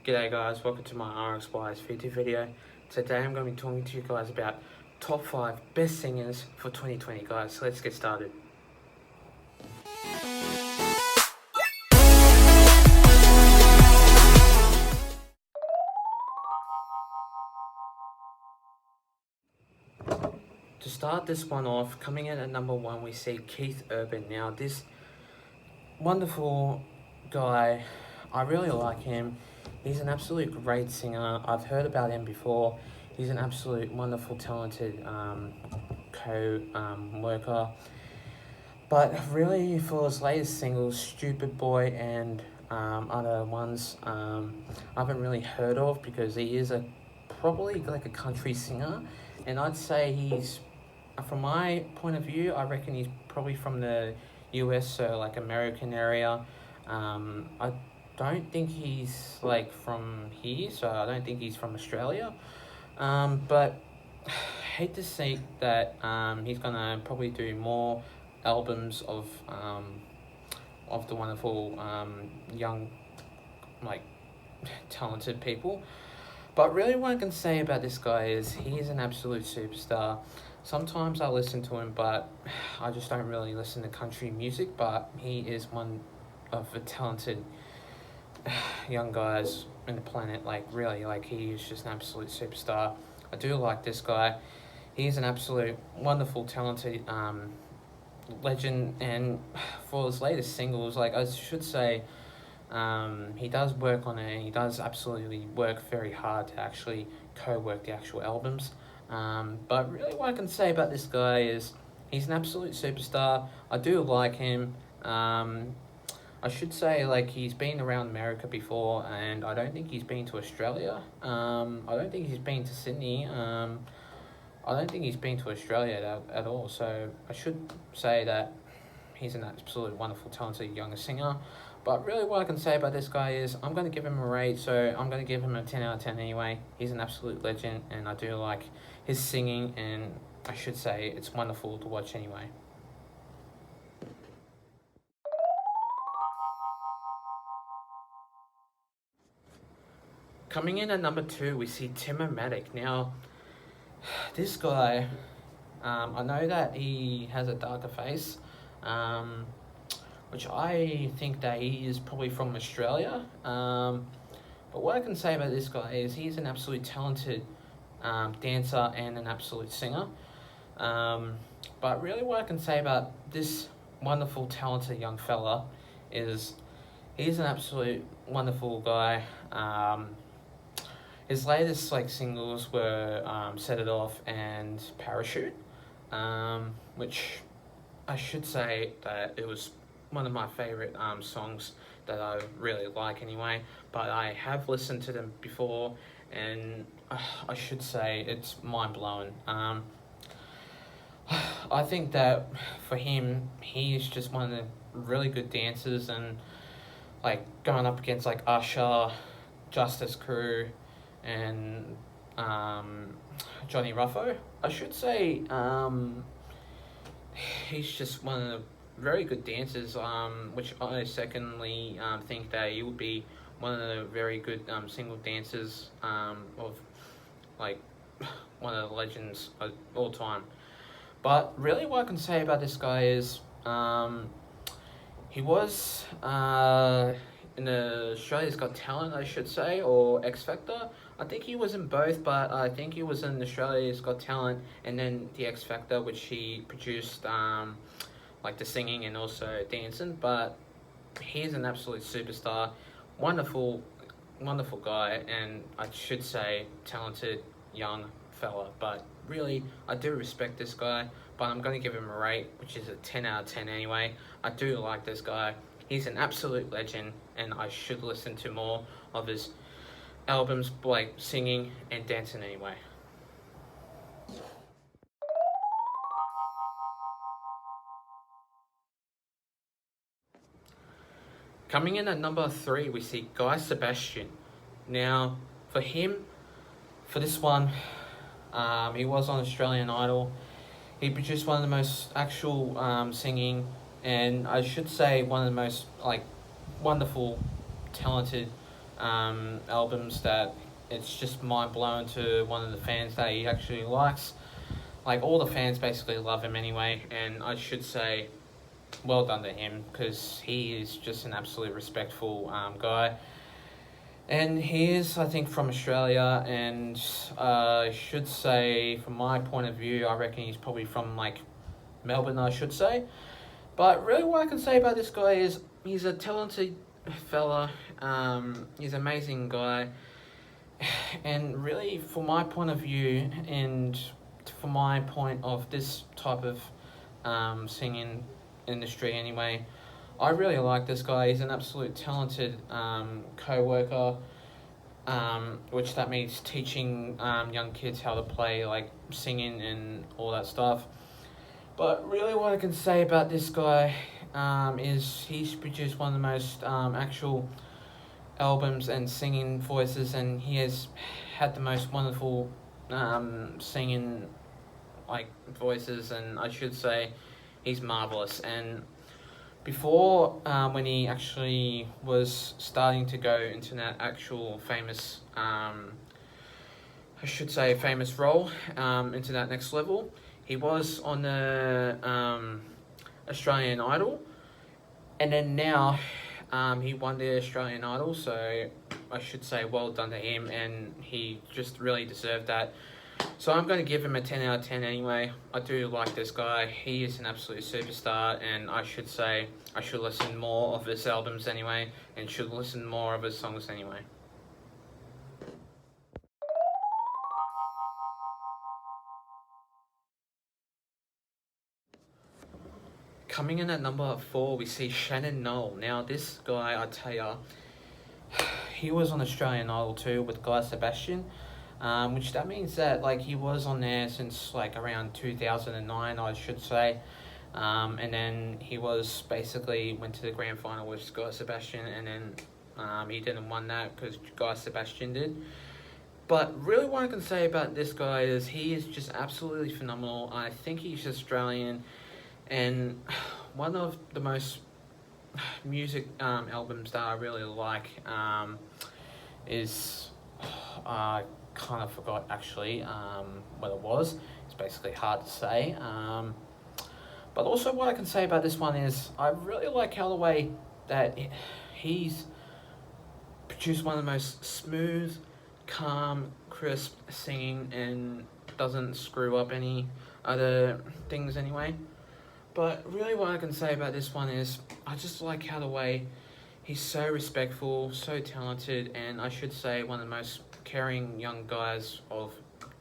G'day guys, welcome to my RXY's feature video. Today I'm going to be talking to you guys about top 5 best singers for 2020 guys, so let's get started. To start this one off, coming in at number 1 we see Keith Urban. Now this wonderful guy, I really like him. He's an absolute great singer. I've heard about him before. He's an absolute wonderful, talented co-worker. But really, for his latest singles, Stupid Boy and other ones, I haven't really heard of because he is probably like a country singer. And I'd say he's, from my point of view, I reckon he's probably from the US, so like American area. I don't think he's like from here, so I don't think he's from Australia. But hate to say that he's gonna probably do more albums of the wonderful young, like, talented people. But really what I can say about this guy is he is an absolute superstar. Sometimes I listen to him, but I just don't really listen to country music, but he is one of the talented young guys in the planet. Like, really, like, he is just an absolute superstar. I do like this guy. He's an absolute wonderful, talented legend, and for his latest singles, like, I should say, he does work on it, and he does absolutely work very hard to actually co-work the actual albums. But really what I can say about this guy is he's an absolute superstar. I do like him. I should say, like, he's been around America before, and I don't think he's been to Australia. I don't think he's been to Sydney. I don't think he's been to Australia at all. So I should say that he's an absolute wonderful, talented young singer. But really what I can say about this guy is I'm going to give him a rate, so I'm going to give him a 10 out of 10 anyway. He's an absolute legend, and I do like his singing, and I should say it's wonderful to watch anyway. Coming in at number 2, we see Timomatic. Now, this guy, I know that he has a darker face, which I think that he is probably from Australia. But what I can say about this guy is he's an absolute talented dancer and an absolute singer. But really what I can say about this wonderful, talented young fella is he's an absolute wonderful guy. His latest singles were Set It Off and Parachute, which I should say that it was one of my favourite songs that I really like anyway, but I have listened to them before, and I should say it's mind-blowing. I think that for him, he's just one of the really good dancers, and like going up against like Usher, Justice Crew, and Johnny Ruffo, I should say he's just one of the very good dancers, which I secondly think that he would be one of the very good single dancers of, like, one of the legends of all time. But really what I can say about this guy is he was in Australia's Got Talent, I should say, or X Factor. I think he was in both, but I think he was in Australia's Got Talent and then the X Factor, which he produced like the singing and also dancing. But he's an absolute superstar, wonderful guy, and I should say talented young fella. But really, I do respect this guy, but I'm going to give him a rate, which is a 10 out of 10 anyway. I do like this guy. He's an absolute legend, and I should listen to more of his albums, like singing and dancing anyway. Coming in at number 3, we see Sebastian. Now, for this one, he was on Australian Idol. He produced one of the most actual singing, and I should say one of the most, like, wonderful, talented albums that it's just mind blowing to one of the fans that he actually likes. Like all the fans basically love him anyway, and I should say, well done to him because he is just an absolute respectful guy. And he is, I think, from Australia, and I should say, from my point of view, I reckon he's probably from like Melbourne, I should say. But really, what I can say about this guy is he's a talented fella. He's an amazing guy, and really, from my point of view, and from my point of this type of singing industry, anyway, I really like this guy. He's an absolute talented co-worker, which that means teaching young kids how to play like singing and all that stuff. But really, what I can say about this guy is he's produced one of the most actual albums and singing voices, and he has had the most wonderful singing like voices, and I should say he's marvelous. And before, when he actually was starting to go into that actual famous, I should say famous role, into that next level, he was on the Australian Idol, and then now he won the Australian Idol, so I should say well done to him, and he just really deserved that. So I'm going to give him a 10 out of 10 anyway. I do like this guy. He is an absolute superstar, and I should say I should listen more of his albums anyway, and should listen more of his songs anyway. Coming in at number 4, we see Shannon Noll. Now, this guy, I tell ya, he was on Australian Idol too with Guy Sebastian, which that means that like he was on there since like around 2009, I should say, and then he was basically went to the grand final with Guy Sebastian, and then he didn't win that because Guy Sebastian did. But really, what I can say about this guy is he is just absolutely phenomenal. I think he's Australian. And one of the most music albums that I really like is, I kind of forgot actually what it was. It's basically hard to say. But also what I can say about this one is I really like how the way that he's produced one of the most smooth, calm, crisp singing and doesn't screw up any other things anyway. But really what I can say about this one is I just like how the way he's so respectful, so talented, and I should say one of the most caring young guys of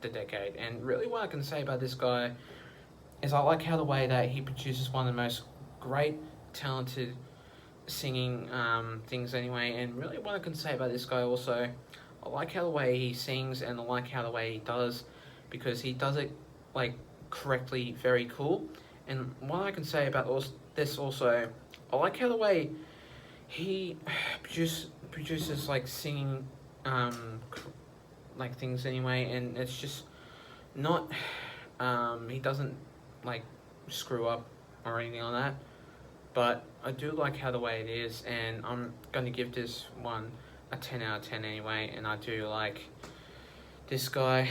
the decade. And really what I can say about this guy is I like how the way that he produces one of the most great, talented singing things anyway. And really what I can say about this guy also, I like how the way he sings, and I like how the way he does, because he does it like correctly, very cool. And what I can say about this also, I like how the way he produces like singing like things anyway, and it's just not he doesn't like screw up or anything like that. But I do like how the way it is, and I'm going to give this one a 10 out of 10 anyway, and I do like this guy.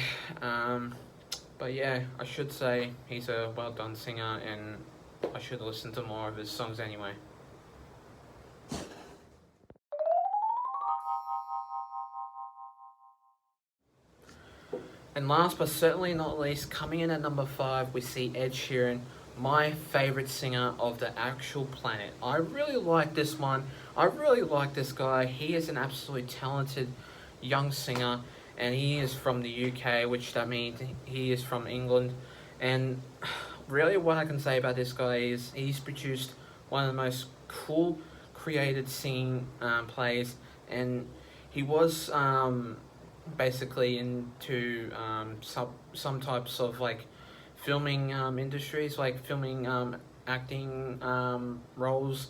But yeah, I should say he's a well done singer, and I should listen to more of his songs anyway. And last but certainly not least, coming in at number 5, we see Ed Sheeran, my favourite singer of the actual planet. I really like this one. I really like this guy. He is an absolutely talented young singer, and he is from the UK, which that means he is from England. And really what I can say about this guy is he's produced one of the most cool, created singing plays, and he was basically into some types of like filming industries, like filming acting roles.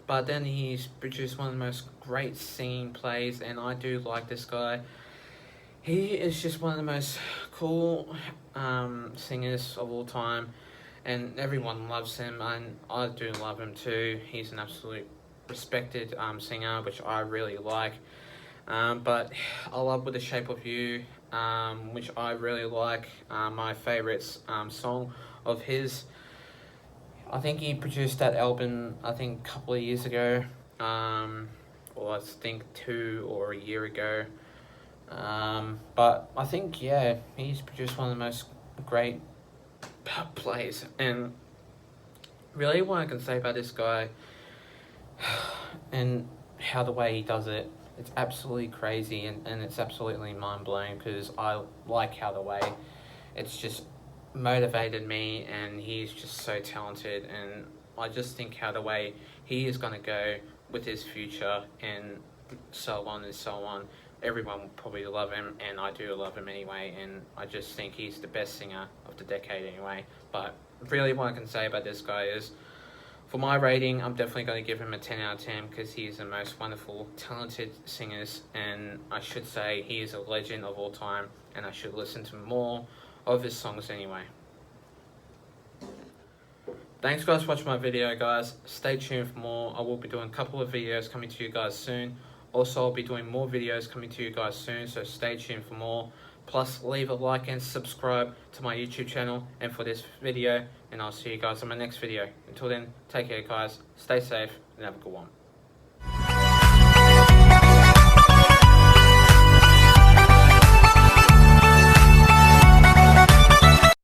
But then he's produced one of the most great singing plays, and I do like this guy. He is just one of the most cool singers of all time, and everyone loves him, and I do love him too. He's an absolute respected singer, which I really like. But I love With the Shape of You, which I really like. My favourite song of his. I think he produced that album, I think, a couple of years ago, or I think 2 or a year ago. But I think, yeah, he's produced one of the most great plays. And really, what I can say about this guy and how the way he does it, it's absolutely crazy, and it's absolutely mind blowing, because I like how the way it's just motivated me, and he's just so talented, and I just think how the way he is going to go with his future and so on and so on. Everyone will probably love him, and I do love him anyway, and I just think he's the best singer of the decade anyway. But really, what I can say about this guy is, for my rating, I'm definitely going to give him a 10 out of 10, because he is the most wonderful, talented singers, and I should say he is a legend of all time, and I should listen to more of his songs anyway. Thanks guys for watching my video, guys. Stay tuned for more. I will be doing a couple of videos coming to you guys soon. Also, I'll be doing more videos coming to you guys soon, so stay tuned for more. Plus, leave a like and subscribe to my YouTube channel and for this video, and I'll see you guys on my next video. Until then, take care guys, stay safe, and have a good one.